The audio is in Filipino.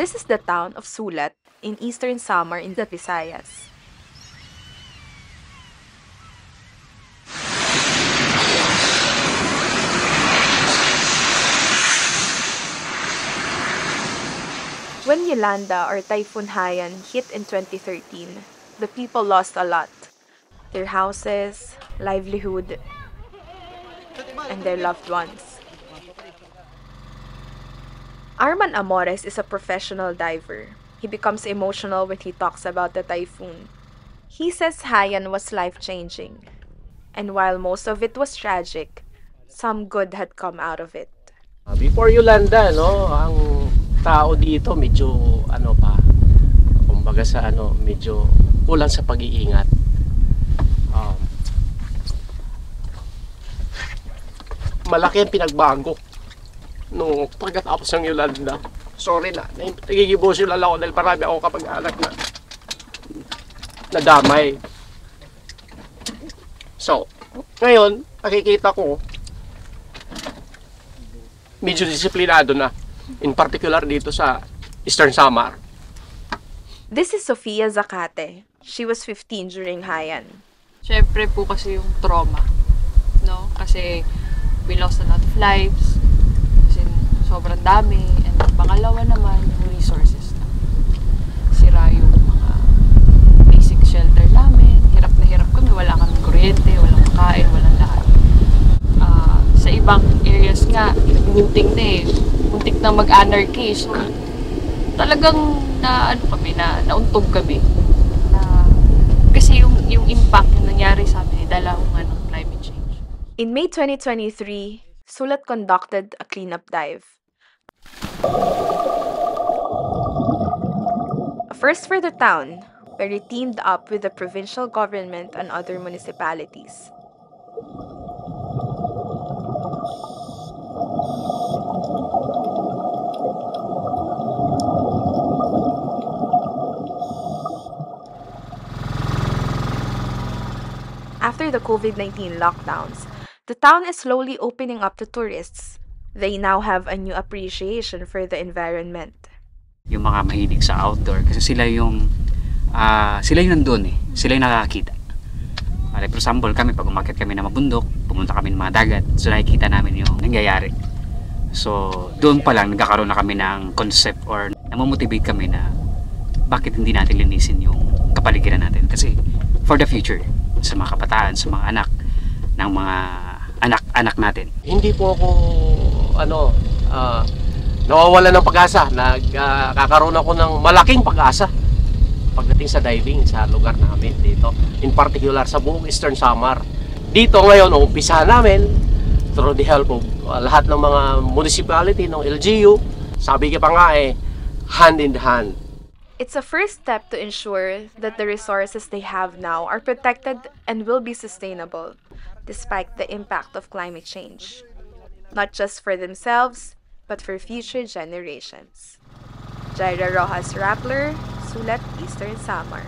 This is the town of Sulat in eastern Samar in the Visayas. When Yolanda or Typhoon Haiyan hit in 2013, the people lost a lot. Their houses, livelihood, and their loved ones. Arman Amores is a professional diver. He becomes emotional when he talks about the typhoon. He says Haiyan was life-changing. And while most of it was tragic, some good had come out of it. Before Yolanda, no, ang tao dito medyo kumbaga sa medyo kulang sa pag-iingat. Malaki ang pinagbago nung pagkatapos ng Yolanda. Sorry na, nagigibos yung lala ko dahil marami ako kapag-anak na nadamay. So, ngayon, nakikita ko medyo disiplinado na, in particular dito sa Eastern Samar. This is Sofia Zacate. She was 15 during Haiyan. Siyempre po kasi yung trauma, no? Kasi we lost a lot of lives, kasi sobrang dami, and pangalawa naman yung resources na. Sira yung mga basic shelter namin, hirap na hirap kami, wala kaming kuryente, walang makain, walang lahat. Sa ibang areas nga, nagmunting na eh, muntik na mag-anarchy, so talagang nauntog kami. Kasi yung impact yung nangyari sa amin, dala ko nga ng climate change. In May 2023, Sulat conducted a cleanup dive. A first for the town, where it teamed up with the provincial government and other municipalities. After the COVID-19 lockdowns, the town is slowly opening up to tourists. They now have a new appreciation for the environment. Yung mga mahilig sa outdoor, kasi sila yung nandun eh. Sila yung nakakita. Like for example, kami pag umakyat kami na mabundok, pumunta kami ng mga dagat, so nakikita namin yung nangyayari. So doon pa lang nagkakaroon na kami ng concept or namomotivate kami na bakit hindi natin linisin yung kapaligiran natin. Kasi for the future, sa mga kabataan, sa mga anak ng mga anak natin. Hindi po ako nawawala ng pag-asa. Nagkakaroon ako ng malaking pag-asa pagdating sa diving sa lugar namin dito, in particular sa buong Eastern Samar. Dito ngayon, umpisahan namin through the help of lahat ng mga municipality ng LGU. Sabi ka pa nga hand in hand. It's a first step to ensure that the resources they have now are protected and will be sustainable, despite the impact of climate change. Not just for themselves, but for future generations. Jaira Rojas Rappler, Sulat, Eastern Samar.